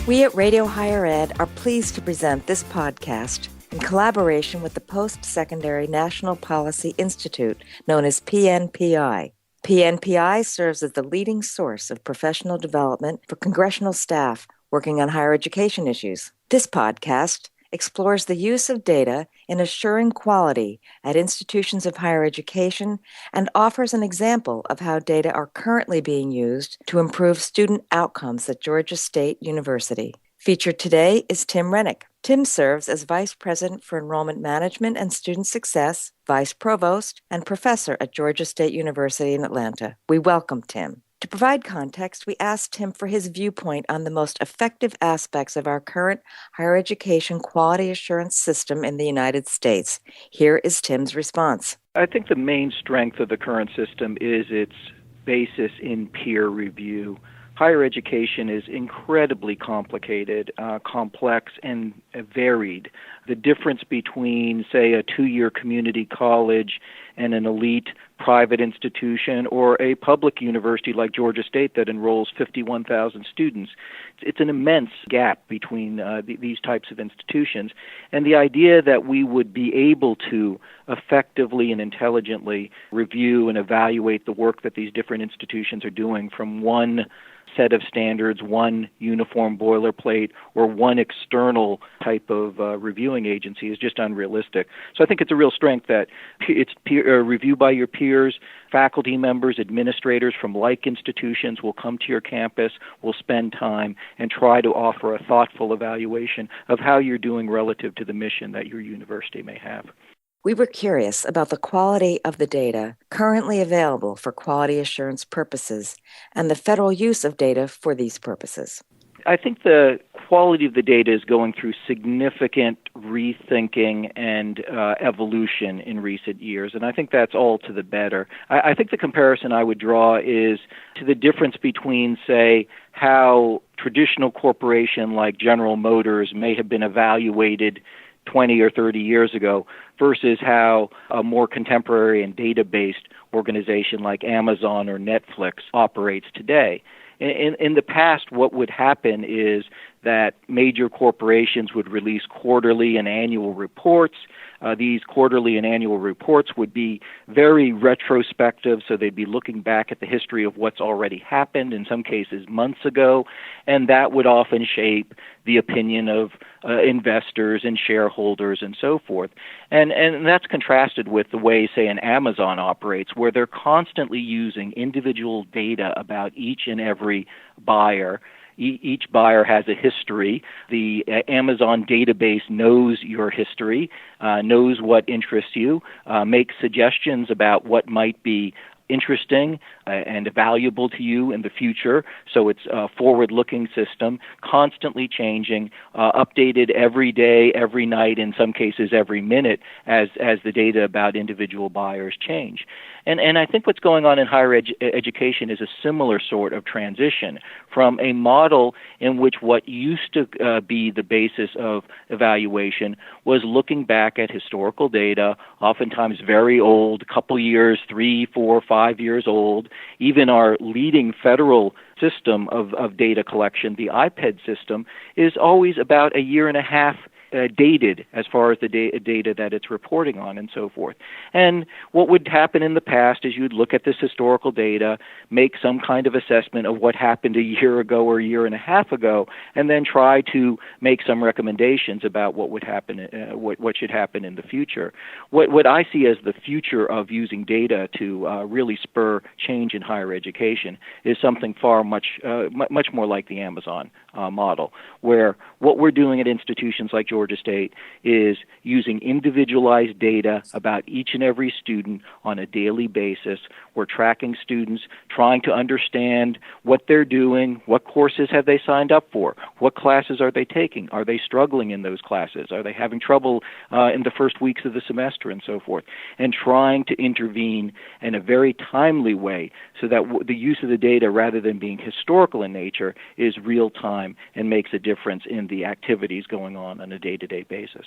We at Radio Higher Ed are pleased to present this podcast in collaboration with the Post-Secondary National Policy Institute, known as PNPI. PNPI serves as the leading source of professional development for congressional staff working on higher education issues. This podcast explores the use of data in assuring quality at institutions of higher education and offers an example of how data are currently being used to improve student outcomes at Georgia State University. Featured today is Tim Renick. Tim serves as Vice President for Enrollment Management and Student Success, Vice Provost, and Professor at Georgia State University in Atlanta. We welcome Tim. To provide context, we asked Tim for his viewpoint on the most effective aspects of our current higher education quality assurance system in the United States. Here is Tim's response. I think the main strength of the current system is its basis in peer review. Higher education is incredibly complicated, complex, and varied. The difference between, say, a two-year community college and an elite private institution or a public university like Georgia State that enrolls 51,000 students, it's an immense gap between these types of institutions. And the idea that we would be able to effectively and intelligently review and evaluate the work that these different institutions are doing from one set of standards, one uniform boilerplate, or one external type of reviewing agency is just unrealistic. So I think it's a real strength that it's reviewed by your peers, faculty members, administrators from like institutions will come to your campus, will spend time, and try to offer a thoughtful evaluation of how you're doing relative to the mission that your university may have. We were curious about the quality of the data currently available for quality assurance purposes and the federal use of data for these purposes. I think the quality of the data is going through significant rethinking and evolution in recent years, and I think that's all to the better. I think the comparison I would draw is to the difference between, say, how traditional corporation like General Motors may have been evaluated 20 or 30 years ago versus how a more contemporary and data-based organization like Amazon or Netflix operates today. In the past, what would happen is that major corporations would release quarterly and annual reports. These quarterly and annual reports would be very retrospective, so they'd be looking back at the history of what's already happened, in some cases months ago, and that would often shape the opinion of investors and shareholders and so forth. And that's contrasted with the way, say, an Amazon operates, where they're constantly using individual data about each and every buyer. Each buyer has a history. The Amazon database knows your history, knows what interests you, makes suggestions about what might be interesting and valuable to you in the future. So it's a forward-looking system, constantly changing, updated every day, every night, in some cases every minute as the data about individual buyers change. And I think what's going on in higher education is a similar sort of transition from a model in which what used to be the basis of evaluation was looking back at historical data, oftentimes very old, couple years, 3, 4, 5 years old. Even our leading federal system of data collection, the IPED system, is always about a year and a half dated as far as the data that it's reporting on and so forth. And what would happen in the past is you'd look at this historical data, make some kind of assessment of what happened a year ago or a year and a half ago, and then try to make some recommendations about what would happen, what should happen in the future. What I see as the future of using data to really spur change in higher education is something much more like the Amazon model, where what we're doing at institutions like Georgia State is using individualized data about each and every student on a daily basis. We're tracking students, trying to understand what they're doing, what courses have they signed up for, what classes are they taking, are they struggling in those classes, are they having trouble in the first weeks of the semester and so forth, and trying to intervene in a very timely way so that the use of the data, rather than being historical in nature, is real time and makes a difference in the activities going on a day-to-day basis.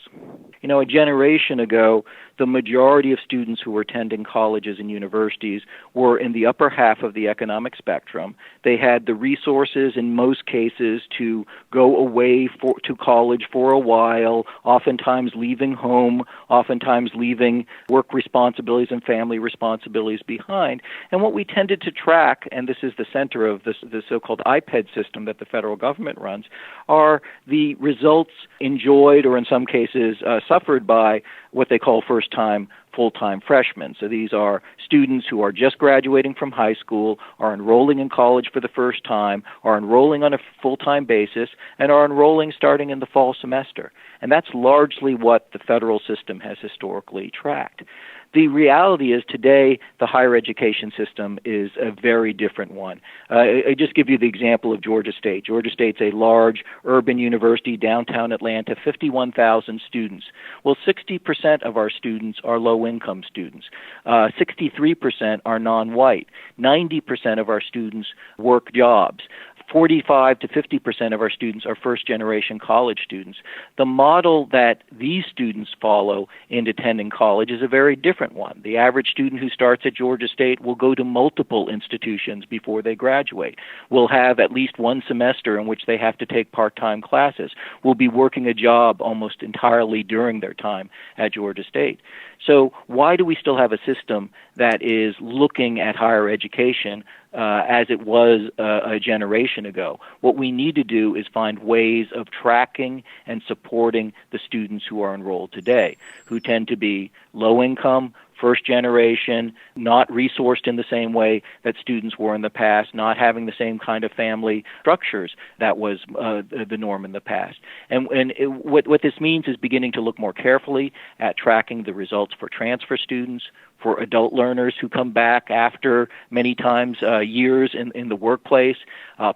A generation ago, the majority of students who were attending colleges and universities were in the upper half of the economic spectrum. They had the resources in most cases to go away to college for a while, oftentimes leaving home, oftentimes leaving work responsibilities and family responsibilities behind. And what we tended to track, and this is the center of the so-called IPED system that the federal government runs, are the results enjoyed or in some cases suffered by what they call first-time full-time freshmen. So these are students who are just graduating from high school, are enrolling in college for the first time, are enrolling on a full-time basis, and are enrolling starting in the fall semester. And that's largely what the federal system has historically tracked. The reality is today the higher education system is a very different one. I just give you the example of Georgia State. Georgia State's a large urban university, downtown Atlanta, 51,000 students. Well, 60% of our students are low-income students. 63% are non-white. 90% of our students work jobs. 45 to 50% of our students are first-generation college students. The model that these students follow in attending college is a very different one. The average student who starts at Georgia State will go to multiple institutions before they graduate, will have at least one semester in which they have to take part-time classes, will be working a job almost entirely during their time at Georgia State. So why do we still have a system that is looking at higher education as it was a generation ago? What we need to do is find ways of tracking and supporting the students who are enrolled today, who tend to be low income, first generation, not resourced in the same way that students were in the past, not having the same kind of family structures that was the norm in the past. And what this means is beginning to look more carefully at tracking the results for transfer students, for adult learners who come back after many times years in the workplace,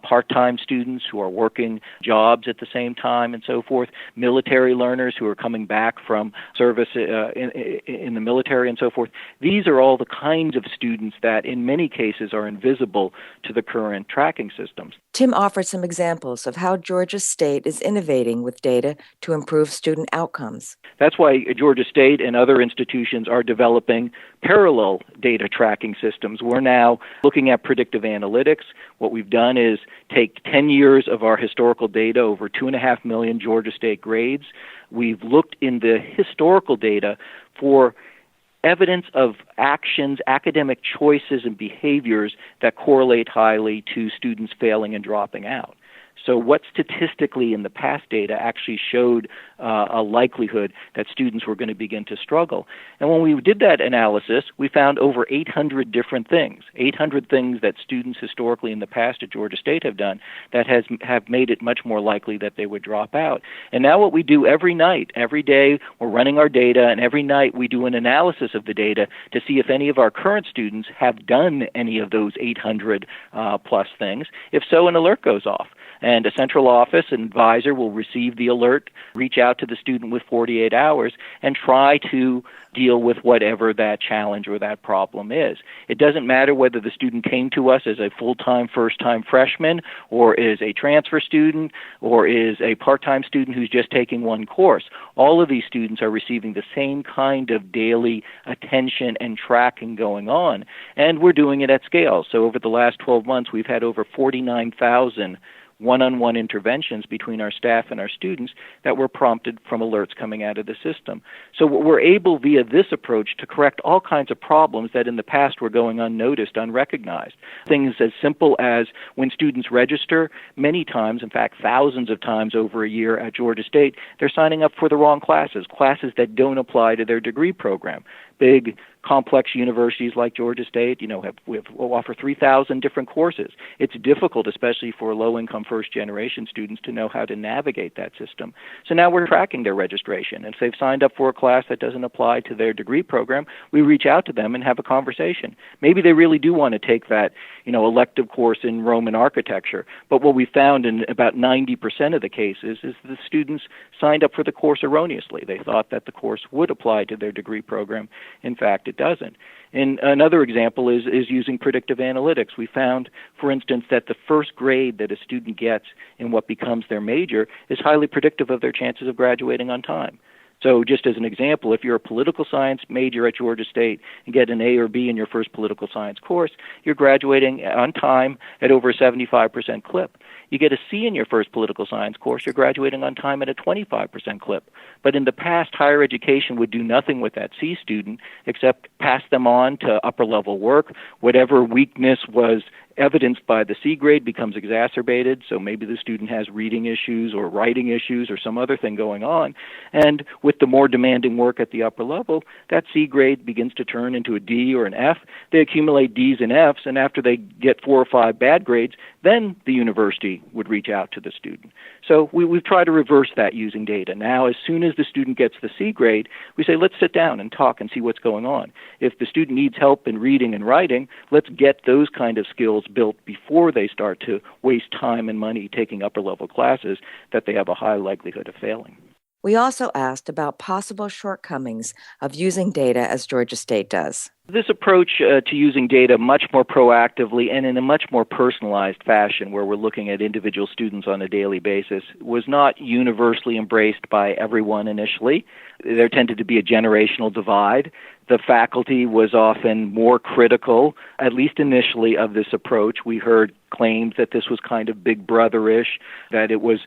part-time students who are working jobs at the same time and so forth, military learners who are coming back from service in the military and so forth. These are all the kinds of students that in many cases are invisible to the current tracking systems. Tim offered some examples of how Georgia State is innovating with data to improve student outcomes. That's why Georgia State and other institutions are developing parallel data tracking systems. We're now looking at predictive analytics. What we've done is take 10 years of our historical data, over 2.5 million Georgia State grades. We've looked in the historical data for evidence of actions, academic choices, and behaviors that correlate highly to students failing and dropping out. So what statistically in the past data actually showed a likelihood that students were going to begin to struggle. And when we did that analysis, we found over 800 different things, 800 things that students historically in the past at Georgia State have done that have made it much more likely that they would drop out. And now what we do every night, every day, we're running our data, and every night we do an analysis of the data to see if any of our current students have done any of those 800 plus things. If so, an alert goes off. And a central office, an advisor, will receive the alert, reach out to the student with 48 hours, and try to deal with whatever that challenge or that problem is. It doesn't matter whether the student came to us as a full-time, first-time freshman, or is a transfer student, or is a part-time student who's just taking one course. All of these students are receiving the same kind of daily attention and tracking going on, and we're doing it at scale. So over the last 12 months, we've had over 49,000 one-on-one interventions between our staff and our students that were prompted from alerts coming out of the system. So we're able via this approach to correct all kinds of problems that in the past were going unnoticed, unrecognized. Things as simple as when students register, many times, in fact thousands of times over a year at Georgia State, they're signing up for the wrong classes that don't apply to their degree program. Big, complex universities like Georgia State, will offer 3,000 different courses. It's difficult, especially for low-income first-generation students, to know how to navigate that system. So now we're tracking their registration. And if they've signed up for a class that doesn't apply to their degree program, we reach out to them and have a conversation. Maybe they really do want to take that, elective course in Roman architecture. But what we found in about 90% of the cases is the students signed up for the course erroneously. They thought that the course would apply to their degree program. In fact, it doesn't. And another example is using predictive analytics. We found, for instance, that the first grade that a student gets in what becomes their major is highly predictive of their chances of graduating on time. So just as an example, if you're a political science major at Georgia State and get an A or B in your first political science course, you're graduating on time at over a 75% clip. You get a C in your first political science course, you're graduating on time at a 25% clip. But in the past, higher education would do nothing with that C student except pass them on to upper-level work. Whatever weakness was evidenced by the C grade becomes exacerbated, so maybe the student has reading issues or writing issues or some other thing going on. And with the more demanding work at the upper level, that C grade begins to turn into a D or an F. They accumulate Ds and Fs, and after they get 4 or 5 bad grades, then the university would reach out to the student. So we've tried to reverse that using data. Now, as soon as the student gets the C grade, we say, let's sit down and talk and see what's going on. If the student needs help in reading and writing, let's get those kind of skills built before they start to waste time and money taking upper-level classes that they have a high likelihood of failing. We also asked about possible shortcomings of using data as Georgia State does. This approach to using data much more proactively and in a much more personalized fashion, where we're looking at individual students on a daily basis, was not universally embraced by everyone initially. There tended to be a generational divide. The faculty was often more critical, at least initially, of this approach. We heard claims that this was kind of big brother-ish, that it was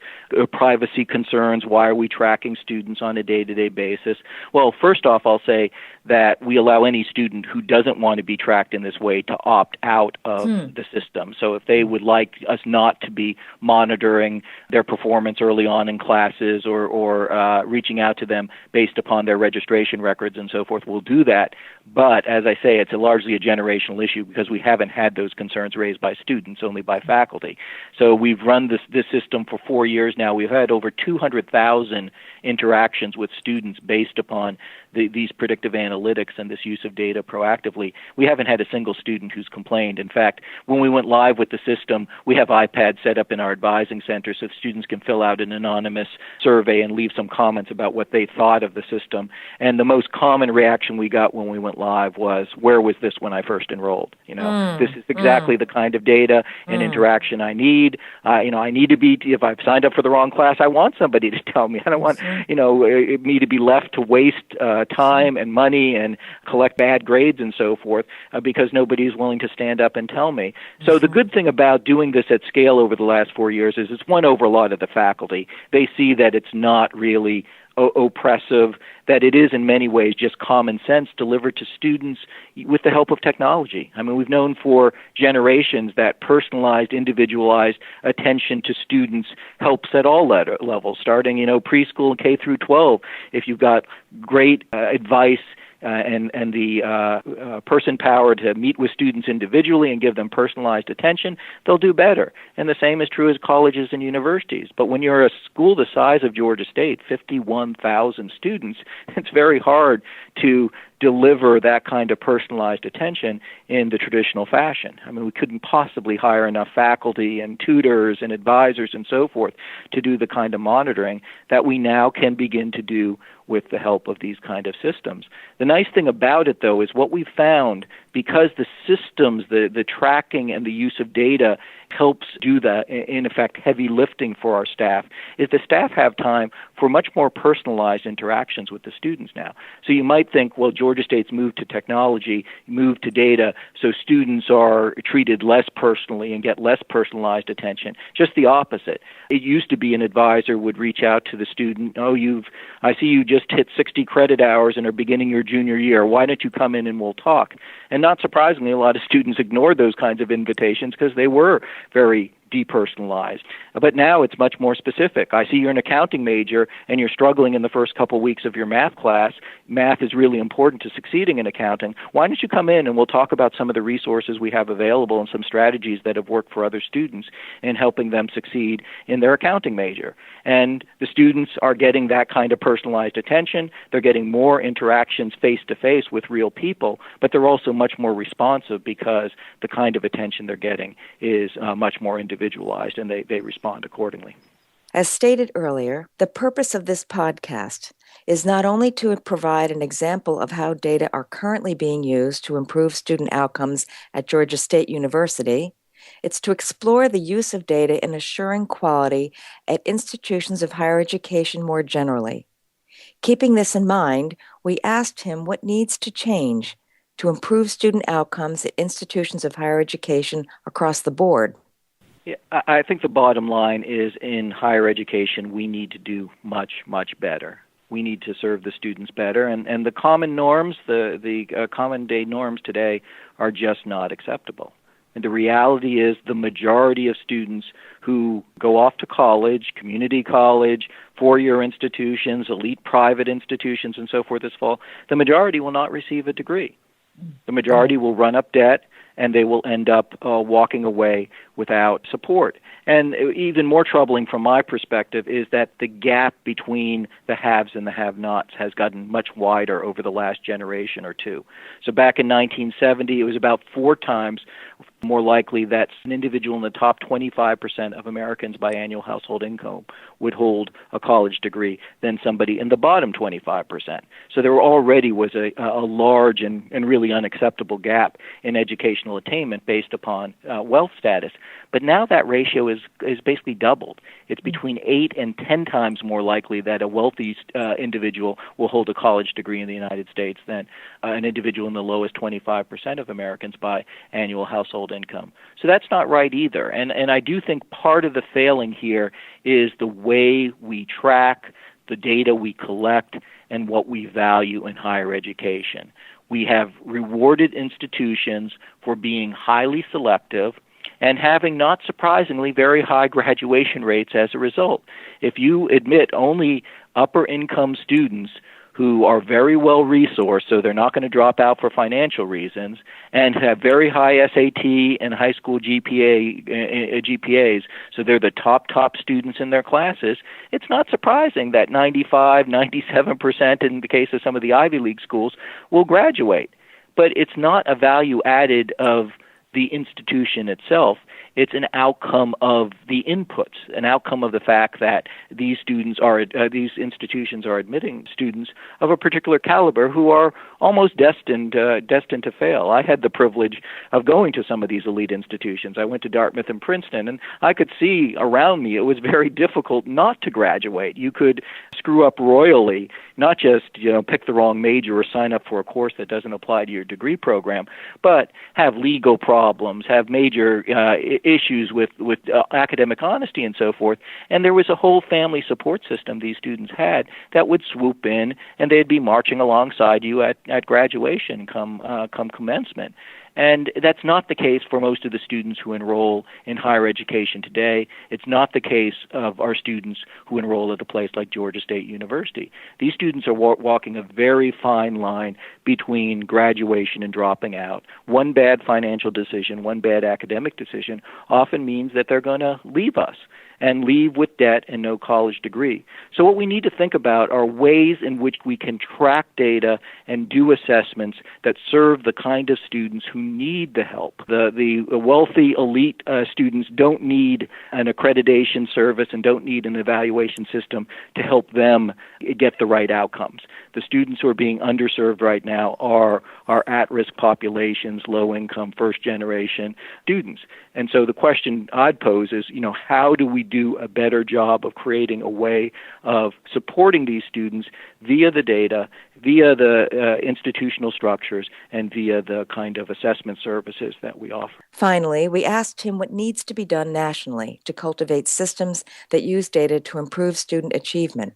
privacy concerns. Why are we tracking students on a day-to-day basis? Well, first off, I'll say that we allow any student who doesn't want to be tracked in this way to opt out of the system. So if they would like us not to be monitoring their performance early on in classes or reaching out to them based upon their registration records and so forth, we'll do that. But as I say, it's largely a generational issue because we haven't had those concerns raised by students, only by faculty. So we've run this system for 4 years now. We've had over 200,000 interactions with students based upon these predictive analytics and this use of data proactively. We haven't had a single student who's complained. In fact, when we went live with the system, we have iPads set up in our advising center so students can fill out an anonymous survey and leave some comments about what they thought of the system. And the most common reaction we got when we went live was, where was this when I first enrolled? This is exactly the kind of data and interaction I need. I need to be, if I've signed up for the wrong class, I want somebody to tell me. I don't want, me to be left to waste time and money and collect bad grades and so forth because nobody's willing to stand up and tell me. So the good thing about doing this at scale over the last 4 years is it's won over a lot of the faculty. They see that it's not really oppressive, that it is in many ways just common sense delivered to students with the help of technology. I mean, we've known for generations that personalized, individualized attention to students helps at all levels, starting, preschool K through 12. If you've got great advice and the person power to meet with students individually and give them personalized attention, they'll do better. And the same is true as colleges and universities. But when you're a school the size of Georgia State, 51,000 students, it's very hard to deliver that kind of personalized attention in the traditional fashion. I mean, we couldn't possibly hire enough faculty and tutors and advisors and so forth to do the kind of monitoring that we now can begin to do with the help of these kind of systems. The nice thing about it, though, is what we found, because the systems, the tracking and the use of data helps do the, in effect, heavy lifting for our staff, is the staff have time for much more personalized interactions with the students now. So you might think, well, Georgia State's moved to technology, moved to data, so students are treated less personally and get less personalized attention. Just the opposite. It used to be an advisor would reach out to the student, I see you just hit 60 credit hours and are beginning your junior year. Why don't you come in and we'll talk? And not surprisingly, a lot of students ignored those kinds of invitations because they were very depersonalized. But now it's much more specific. I see you're an accounting major and you're struggling in the first couple weeks of your math class. Math is really important to succeeding in accounting. Why don't you come in and we'll talk about some of the resources we have available and some strategies that have worked for other students in helping them succeed in their accounting major. And the students are getting that kind of personalized attention. They're getting more interactions face-to-face with real people, but they're also much more responsive because the kind of attention they're getting is much more individualized, and they respond accordingly. As stated earlier, the purpose of this podcast is not only to provide an example of how data are currently being used to improve student outcomes at Georgia State University, it's to explore the use of data in assuring quality at institutions of higher education more generally. Keeping this in mind, we asked him what needs to change to improve student outcomes at institutions of higher education across the board. Yeah, I think the bottom line is in higher education, we need to do much, much better. We need to serve the students better, and the common norms, the common day norms today are just not acceptable. And the reality is the majority of students who go off to college, community college, four-year institutions, elite private institutions, and so forth this fall, the majority will not receive a degree. The majority will run up debt, and they will end up walking away without support. And even more troubling from my perspective is that the gap between the haves and the have-nots has gotten much wider over the last generation or two. So back in 1970, it was about 4 times more likely that an individual in the top 25% of Americans by annual household income would hold a college degree than somebody in the bottom 25%. So there already was a large and really unacceptable gap in educational attainment based upon wealth status. But now that ratio is basically doubled. It's between 8 and 10 times more likely that a wealthy individual will hold a college degree in the United States than an individual in the lowest 25% of Americans by annual household income. So that's not right either. And I do think part of the failing here is the way we track the data we collect and what we value in higher education. We have rewarded institutions for being highly selective and having, not surprisingly, very high graduation rates as a result. If you admit only upper-income students who are very well resourced, so they're not going to drop out for financial reasons, and have very high SAT and high school GPAs, so they're the top students in their classes, it's not surprising that 95, 97% in the case of some of the Ivy League schools will graduate. But it's not a value added of the institution itself. It's an outcome of the inputs, an outcome of the fact that these institutions are admitting students of a particular caliber who are almost destined to fail. I had the privilege of going to some of these elite institutions. I went to Dartmouth and Princeton, and I could see around me it was very difficult not to graduate. You could screw up royally, not just pick the wrong major or sign up for a course that doesn't apply to your degree program, but have legal problems, have major issues with academic honesty and so forth. And there was a whole family support system these students had that would swoop in, and they'd be marching alongside you at graduation come commencement. And that's not the case for most of the students who enroll in higher education today. It's not the case of our students who enroll at a place like Georgia State University. These students are walking a very fine line between graduation and dropping out. One bad financial decision, one bad academic decision often means that they're going to leave us and leave with debt and no college degree. So what we need to think about are ways in which we can track data and do assessments that serve the kind of students who need the help. The wealthy elite students don't need an accreditation service and don't need an evaluation system to help them get the right outcomes. The students who are being underserved right now are at-risk populations, low-income, first-generation students. And so the question I'd pose is, how do we do a better job of creating a way of supporting these students via the data, via the institutional structures, and via the kind of assessment services that we offer? Finally, we asked him what needs to be done nationally to cultivate systems that use data to improve student achievement.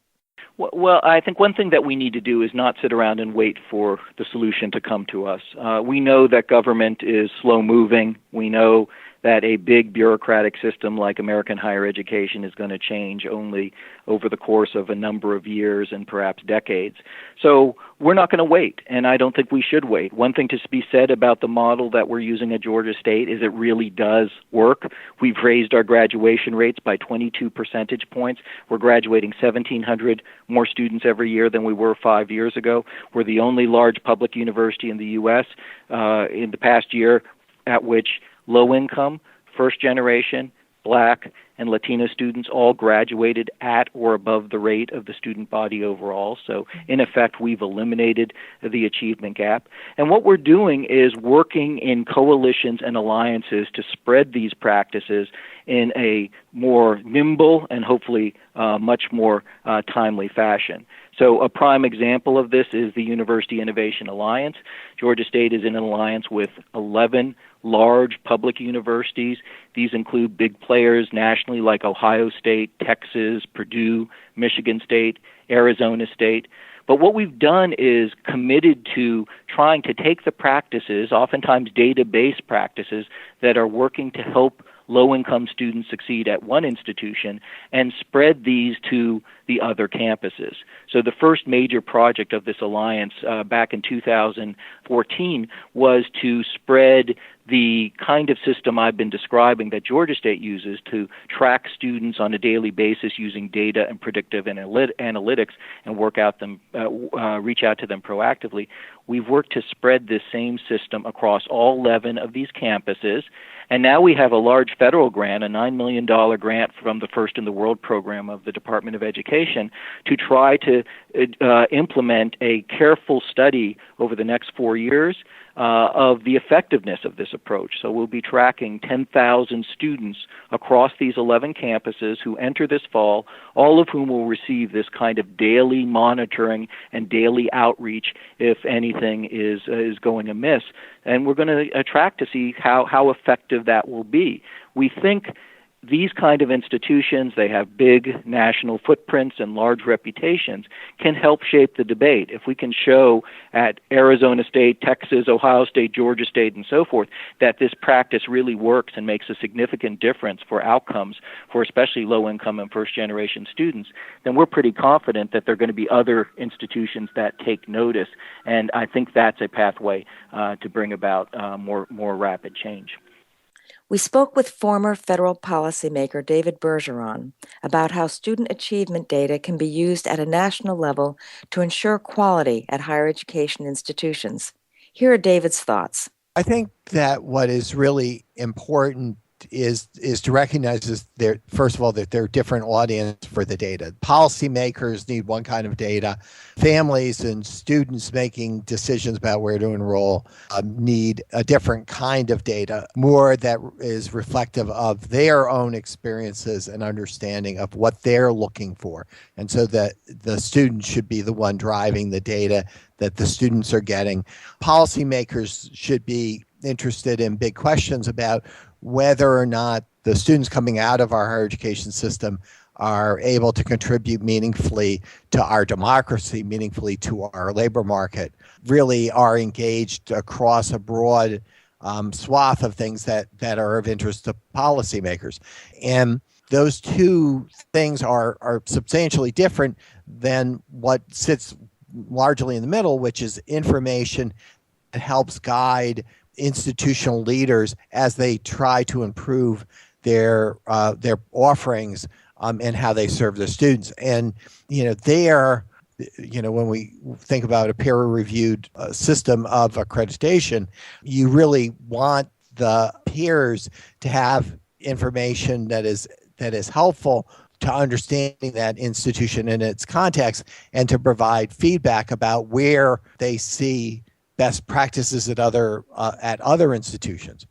Well, I think one thing that we need to do is not sit around and wait for the solution to come to us. We know that government is slow-moving. We know that a big bureaucratic system like American higher education is going to change only over the course of a number of years and perhaps decades. So we're not going to wait, and I don't think we should wait. One thing to be said about the model that we're using at Georgia State is it really does work. We've raised our graduation rates by 22 percentage points. We're graduating 1,700 more students every year than we were 5 years ago. We're the only large public university in the U.S. In the past year at which low-income, first-generation, Black, and Latino students all graduated at or above the rate of the student body overall. So, in effect, we've eliminated the achievement gap. And what we're doing is working in coalitions and alliances to spread these practices in a more nimble and hopefully much more timely fashion. So a prime example of this is the University Innovation Alliance. Georgia State is in an alliance with 11 large public universities. These include big players nationally like Ohio State, Texas, Purdue, Michigan State, Arizona State. But what we've done is committed to trying to take the practices, oftentimes data-based practices, that are working to help low-income students succeed at one institution and spread these to the other campuses. So the first major project of this alliance back in 2014 was to spread the kind of system I've been describing that Georgia State uses to track students on a daily basis using data and predictive analytics and reach out to them proactively. We've worked to spread this same system across all 11 of these campuses. And now we have a large federal grant, a $9 million grant from the First in the World program of the Department of Education, to try to implement a careful study over the next 4 years of the effectiveness of this approach. So we'll be tracking 10,000 students across these 11 campuses who enter this fall, all of whom will receive this kind of daily monitoring and daily outreach if anything is going amiss. And we're going to track to see how effective that will be. We think these kind of institutions, they have big national footprints and large reputations, can help shape the debate. If we can show at Arizona State, Texas, Ohio State, Georgia State, and so forth, that this practice really works and makes a significant difference for outcomes for especially low-income and first-generation students, then we're pretty confident that there are going to be other institutions that take notice. And I think that's a pathway to bring about more rapid change. We spoke with former federal policymaker David Bergeron about how student achievement data can be used at a national level to ensure quality at higher education institutions. Here are David's thoughts. I think that what is really important is to recognize first of all, that there are different audience for the data. Policymakers need one kind of data. Families and students making decisions about where to enroll need a different kind of data, more that is reflective of their own experiences and understanding of what they're looking for. And so that the student should be the one driving the data that the students are getting. Policymakers should be interested in big questions about whether or not the students coming out of our higher education system are able to contribute meaningfully to our democracy, meaningfully to our labor market, really are engaged across a broad swath of things that are of interest to policymakers. And those two things are substantially different than what sits largely in the middle, which is information that helps guide institutional leaders as they try to improve their offerings and how they serve their students. And when we think about a peer-reviewed system of accreditation, you really want the peers to have information that is helpful to understanding that institution in its context and to provide feedback about where they see best practices at other institutions.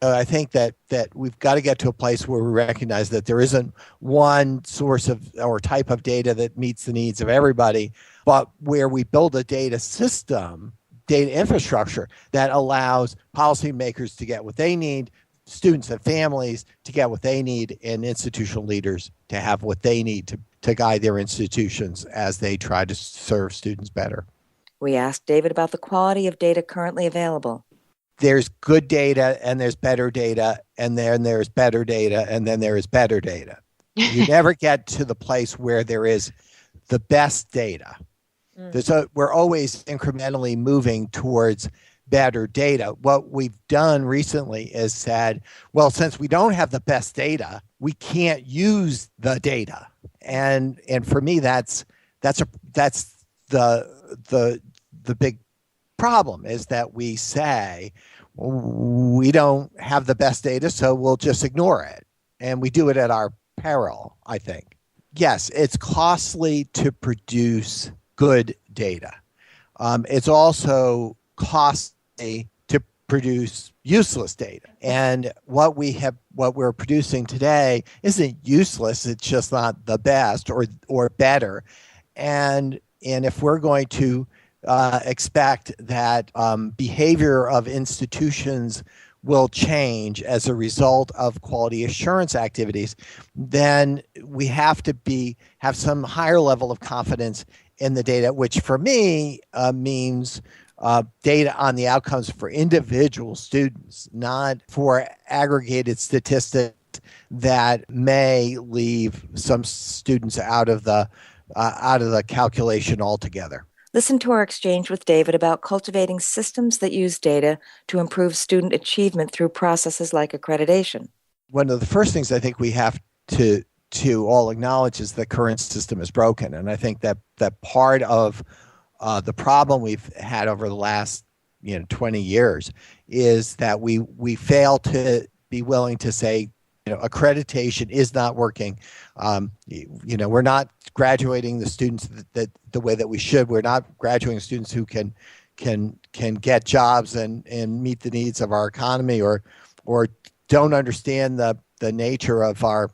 I think that we've got to get to a place where we recognize that there isn't one source of or type of data that meets the needs of everybody, but where we build a data system, data infrastructure that allows policymakers to get what they need, students and families to get what they need, and institutional leaders to have what they need to guide their institutions as they try to serve students better. We asked David about the quality of data currently available. There's good data, and there's better data, and then there's better data, and then there is better data. You never get to the place where there is the best data. We're always incrementally moving towards better data. What we've done recently is said, well, since we don't have the best data, we can't use the data. And for me, that's the big problem, is that we say we don't have the best data, so we'll just ignore it. And we do it at our peril, I think. Yes, it's costly to produce good data. It's also costly to produce useless data. And what we're producing today isn't useless. It's just not the best or better. And if we're going to expect that behavior of institutions will change as a result of quality assurance activities, then we have to have some higher level of confidence in the data, which for me means data on the outcomes for individual students, not for aggregated statistics that may leave some students out of the calculation altogether. Listen to our exchange with David about cultivating systems that use data to improve student achievement through processes like accreditation. One of the first things I think we have to all acknowledge is the current system is broken. And I think that part of the problem we've had over the last 20 years is that we fail to be willing to say, accreditation is not working. We're not graduating the students that the way that we should. We're not graduating students who can get jobs and meet the needs of our economy, or don't understand the nature of our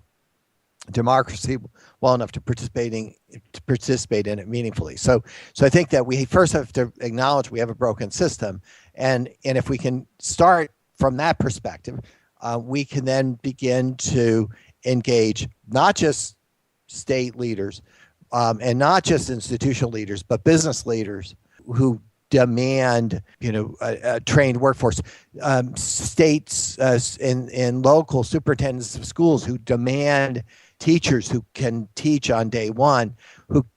democracy well enough to participate in it meaningfully. So I think that we first have to acknowledge we have a broken system, and if we can start from that perspective, we can then begin to engage not just state leaders and not just institutional leaders, but business leaders who demand, a trained workforce, states and local superintendents of schools who demand teachers who can teach on day one,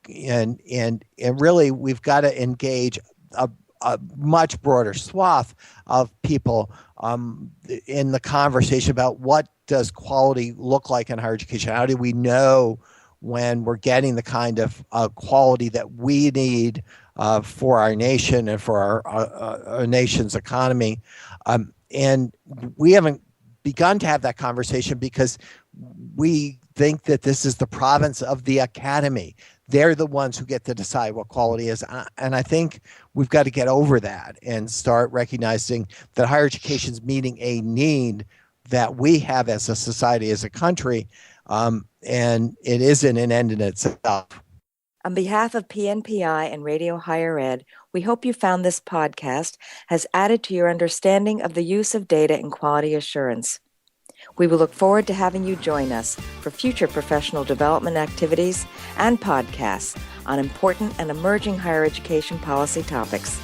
and really we've got to engage a much broader swath of people in the conversation about what does quality look like in higher education. How do we know when we're getting the kind of quality that we need for our nation and for our nation's economy? And we haven't begun to have that conversation because we think that this is the province of the academy. They're the ones who get to decide what quality is. And I think we've got to get over that and start recognizing that higher education is meeting a need that we have as a society, as a country, and it isn't an end in itself. On behalf of PNPI and Radio Higher Ed, we hope you found this podcast has added to your understanding of the use of data in quality assurance. We will look forward to having you join us for future professional development activities and podcasts on important and emerging higher education policy topics.